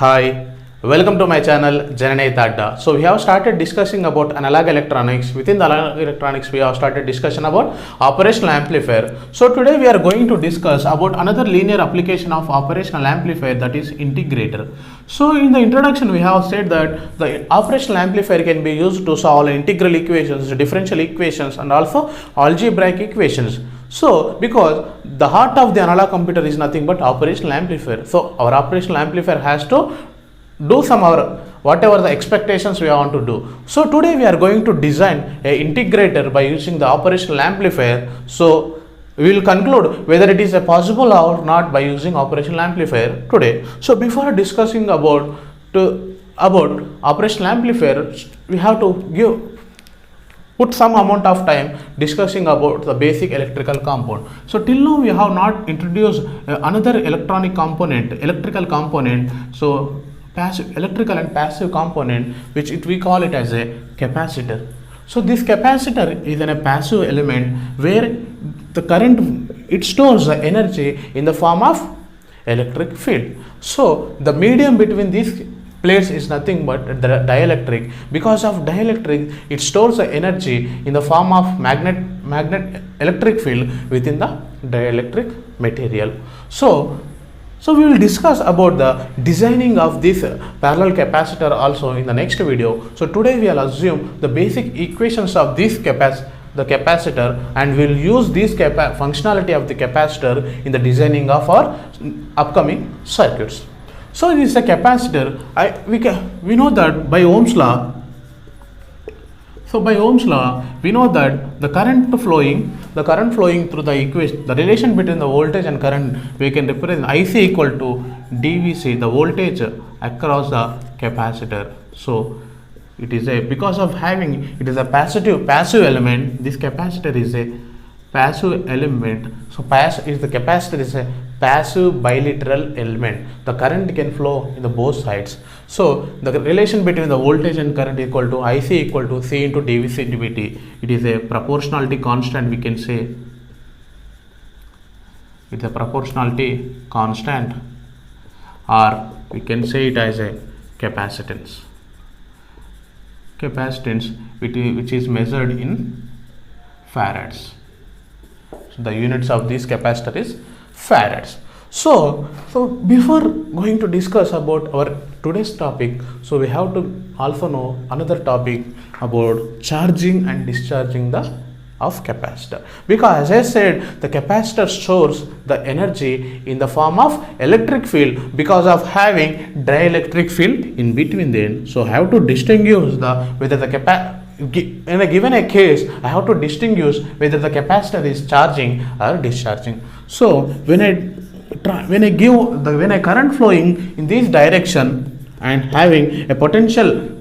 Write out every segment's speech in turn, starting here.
Hi, welcome to my channel Jananay Tadda. So we have started discussing about analog electronics. Within the analog electronics, we have started discussion about operational amplifier. So today we are going to discuss about another linear application of operational amplifier, that is integrator. So in the introduction, we have said that the operational amplifier can be used to solve integral equations, differential equations, and also algebraic equations. So, because the heart of the analog computer is nothing but operational amplifier. So, our operational amplifier has to do some our whatever the expectations we want to do. So, today we are going to design a integrator by using the operational amplifier. So, we will conclude whether it is a possible or not by using operational amplifier today. So, before discussing about operational amplifier, we have to put some amount of time discussing about the basic electrical component. So till now we have not introduced another electronical component. So passive electrical and passive component, which we call it as a capacitor. So this capacitor is a passive element where the current, it stores the energy in the form of electric field. So the medium between these plates is nothing but the dielectric. Because of dielectric, it stores the energy in the form of magnet electric field within the dielectric material. So we will discuss about the designing of this parallel capacitor also in the next video. So today we will assume the basic equations of this the capacitor, and we will use this functionality of the capacitor in the designing of our upcoming circuits. So this is a capacitor. We know that by Ohm's law. So by Ohm's law, we know that the current flowing through the equation, the relation between the voltage and current, we can represent IC equal to dVc, the voltage across the capacitor. So it is because of having it is a passive element. This capacitor is a passive element. So the capacitor is a passive bilateral element. The current can flow in the both sides. So the relation between the voltage and current equal to IC equal to C into dVc dt. It is a proportionality constant, we can say. It's a proportionality constant, or we can say it as a capacitance. Capacitance which is measured in farads. So the units of this capacitor is farads. So before going to discuss about our today's topic, so we have to also know another topic about charging and discharging of capacitor, because as I said, the capacitor stores the energy in the form of electric field because of having dielectric field in between them. So I have to distinguish whether the in a given case, I have to distinguish whether the capacitor is charging or discharging. So when I current flowing in this direction and having a potential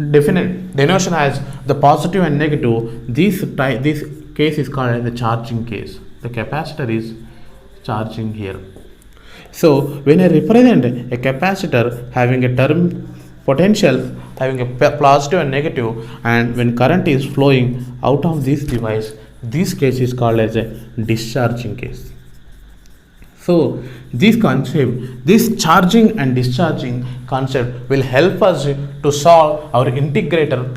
definite denotation as the positive and negative, this case is called as the charging case. The capacitor is charging here. So when I represent a capacitor having a term potential having a positive and negative, and when current is flowing out of this device, this case is called as a discharging case. So this concept, this charging and discharging concept will help us to solve our integrator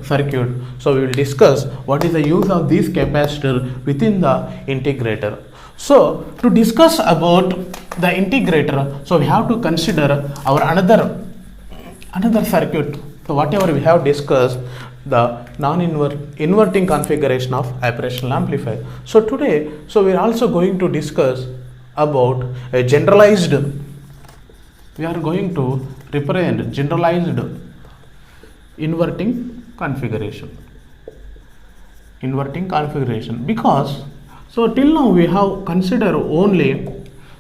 circuit. So we will discuss what is the use of this capacitor within the integrator. So to discuss about the integrator, so we have to consider our another circuit. So whatever we have discussed, the inverting configuration of operational amplifier. So today, we are also going to discuss about a generalized. We are going to represent generalized inverting configuration. Because till now we have considered only.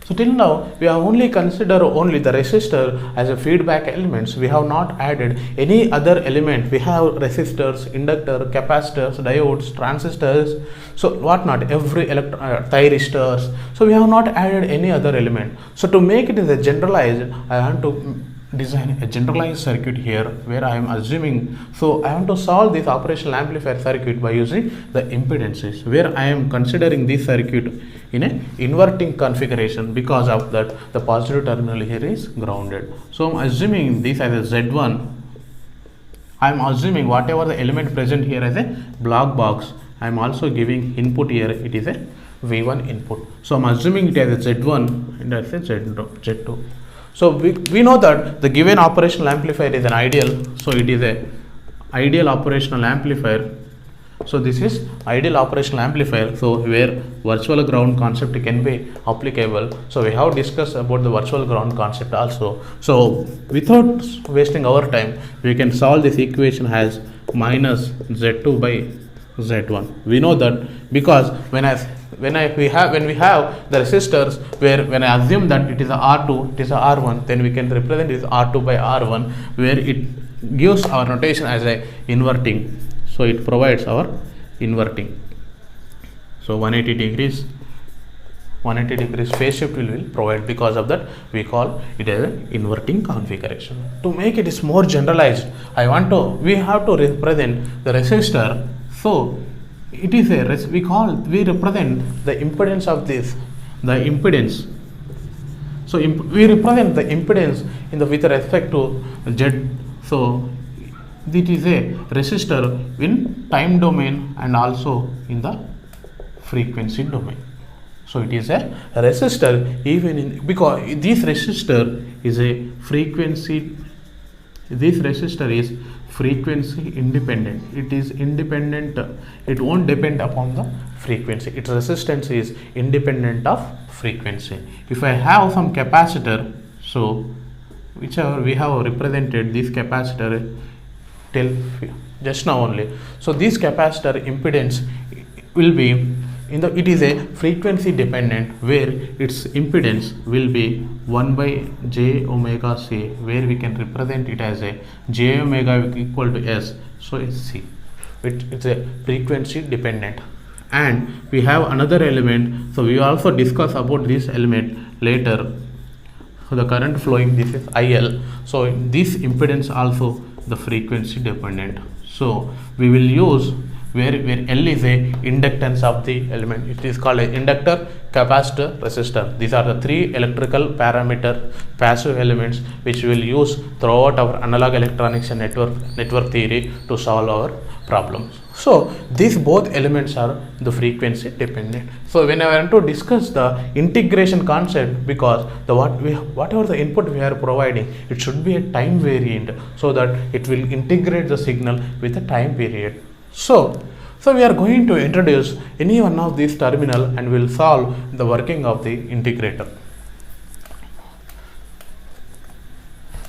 So till now we have only considered only the resistor as a feedback elements. We have not added any other element. We have resistors, inductor, capacitors, diodes, transistors, so whatnot, every thyristors. So we have not added any other element. So to make it as a generalized, I want to design a generalized circuit here where I am assuming, so I want to solve this operational amplifier circuit by using the impedances, where I am considering this circuit in a inverting configuration. Because of that, the positive terminal here is grounded. So I'm assuming this as a Z1. I'm assuming whatever the element present here as a block box, I'm also giving input here, it is a V1 input. So I'm assuming it as a Z1 and that's a Z2. So we know that the given operational amplifier is an ideal. So it is a ideal operational amplifier. So this is ideal operational amplifier. So where virtual ground concept can be applicable. So we have discussed about the virtual ground concept also. So without wasting our time, we can solve this equation as minus Z2 by Z1. We know that because when we have the resistors, where when I assume that it is a R2, it is a R1, then we can represent it as R2 by R1, where it gives our notation as a inverting. So it provides our inverting. So 180 degrees phase shift will provide. Because of that, we call it as an inverting configuration. To make it is more generalized, we have to represent the resistor. So it is we represent the impedance of this, the impedance. So we represent the impedance with respect to Z. So it is a resistor in time domain and also in the frequency domain. So it is a resistor even in, because this resistor is a frequency. This resistor is frequency independent. It is independent. It won't depend upon the frequency. Its resistance is independent of frequency. If I have some capacitor, so whichever we have represented this capacitor till just now only. So this capacitor impedance will be it is a frequency dependent, where its impedance will be 1 by j omega c, where we can represent it as a j omega equal to s. So it's c. It's a frequency dependent. And we have another element. So we also discuss about this element later. So the current flowing, this is IL. So this impedance also the frequency dependent. So we will use where L is a inductance of the element. It is called a inductor, capacitor, resistor. These are the three electrical parameter passive elements which we will use throughout our analog electronics and network theory to solve our problems. So these both elements are the frequency dependent. So when I want to discuss the integration concept, because whatever the input we are providing, it should be a time variant, so that it will integrate the signal with a time period. So we are going to introduce any one of these terminal and will solve the working of the integrator.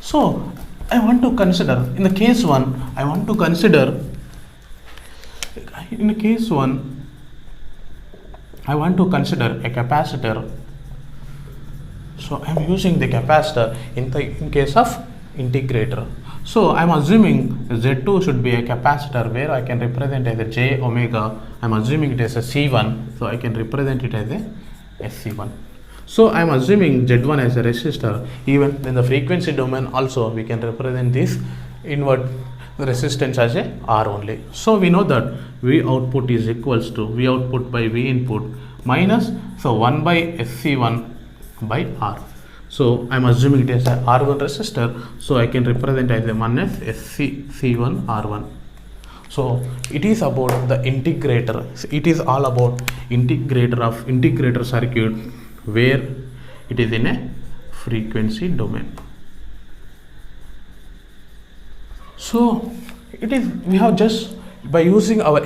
So I want to consider in the case 1, I want to consider a capacitor. So I am using the capacitor in case of integrator. So I am assuming Z2 should be a capacitor, where I can represent as a j omega. I am assuming it as a C1, so I can represent it as a SC1. So I am assuming Z1 as a resistor. Even in the frequency domain also, we can represent this invert resistance as a R only. So we know that V output is equals to V output by V input minus 1 by SC1 by R. So I am assuming it as a R1 resistor, so I can represent as a 1 as SC1 R1. So it is about the integrator. It is all about integrator circuit, where it is in a frequency domain. So we have just by using our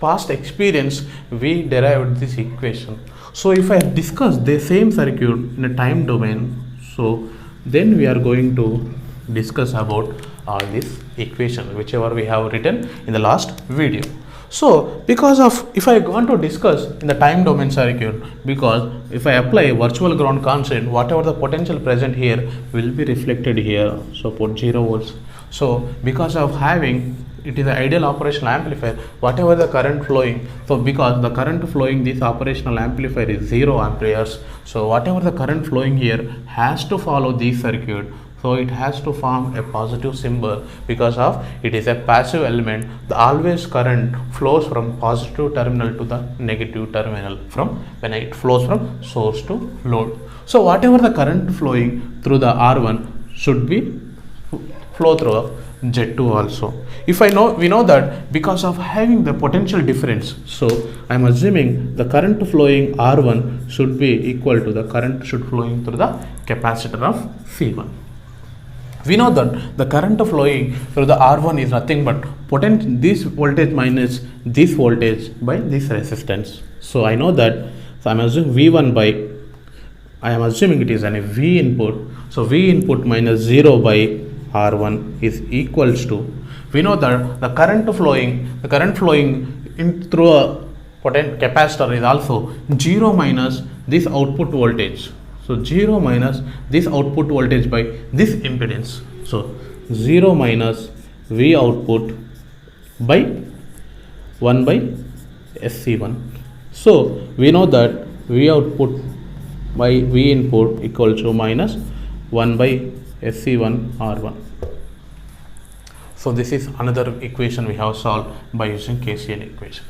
past experience, we derived this equation. So if I discuss the same circuit in a time domain, so then we are going to discuss about all this equation whichever we have written in the last video. So because of, if I want to discuss in the time domain circuit, because if I apply virtual ground constant, whatever the potential present here will be reflected here. So put 0 volts. So because of having it is an ideal operational amplifier, whatever the current flowing, so because the current flowing this operational amplifier is 0 amperes, so whatever the current flowing here has to follow this circuit, So it has to form a positive symbol because of it is a passive element. The always current flows from positive terminal to the negative terminal from when it flows from source to load. So whatever the current flowing through the R1 should be flow through Z2 also. If we know that because of having the potential difference, so I am assuming the current flowing R1 should be equal to the current should flowing through the capacitor of C1. We know that the current flowing through the R1 is nothing but this voltage minus this voltage by this resistance. So I know that, so I am assuming V1 by, I am assuming it is a V input. So V input minus 0 by R1 is equals to, we know that the current flowing in through a potent capacitor is also 0 minus this output voltage. So 0 minus this output voltage by this impedance. So 0 minus V output by 1 by SC1. So we know that V output by V input equals to minus 1 by SC1 R1. So this is another equation we have solved by using KCL equation.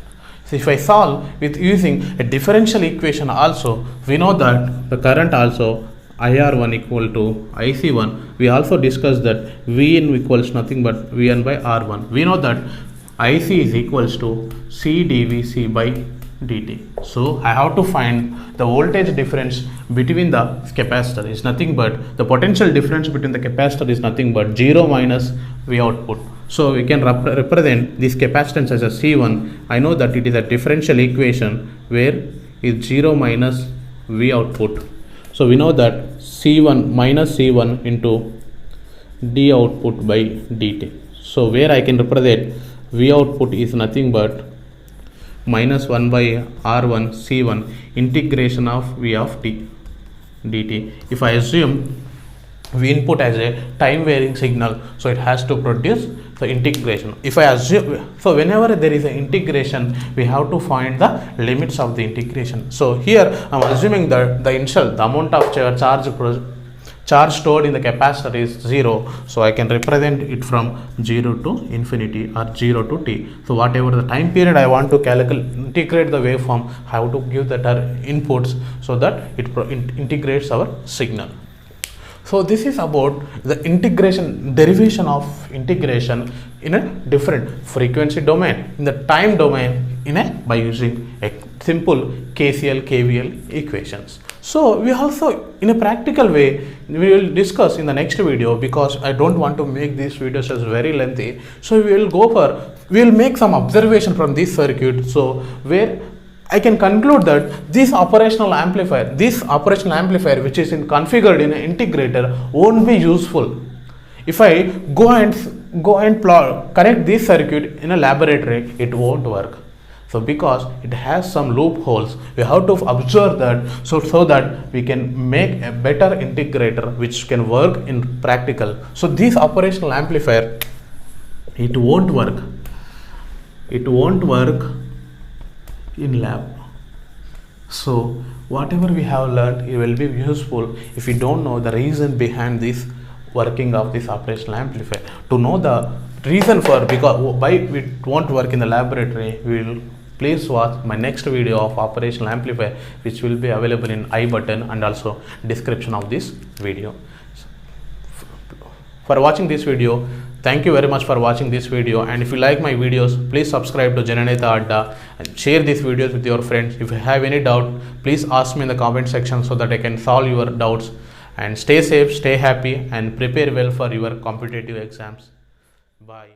So if I solve with using a differential equation also, we know that the current also IR1 equal to IC1. We also discussed that Vn equals nothing but Vn by R1. We know that IC is equals to C dVc by dt. So I have to find the voltage difference between the capacitor is nothing but the potential difference between the capacitor is nothing but 0 minus V output. So we can represent this capacitance as a C1. I know that it is a differential equation where is 0 minus V output. So we know that C1 minus C1 into D output by dt. So where I can represent V output is nothing but minus 1 by R1 C1 integration of V of t dt. If I assume V input as a time varying signal, so it has to produce the integration. If I assume, so whenever there is an integration, we have to find the limits of the integration. So here I am assuming that the amount of charge stored in the capacitor is 0, so I can represent it from 0 to infinity or 0 to t. So whatever the time period I want to integrate the waveform, I have to give the inputs so that it integrates our signal. So this is about the integration, derivation of integration in a different frequency domain, in the time domain by using a simple KCL, KVL equations. So we also in a practical way we will discuss in the next video, because I don't want to make these videos as very lengthy. So we will make some observation from this circuit, so where I can conclude that this operational amplifier which is configured in an integrator won't be useful if I go and connect this circuit in a laboratory. It won't work. So because it has some loopholes, we have to observe that so that we can make a better integrator which can work in practical. So this operational amplifier, it won't work in lab. So whatever we have learned, it will be useful if we don't know the reason behind this working of this operational amplifier. To know the reason for why it won't work in the laboratory, we will please watch my next video of operational amplifier, which will be available in I button and also description of this video. For watching this video, thank you very much for watching this video, and if you like my videos, please subscribe to Jananetha Adda and share these videos with your friends. If you have any doubt, please ask me in the comment section so that I can solve your doubts. And stay safe, stay happy, and prepare well for your competitive exams. Bye.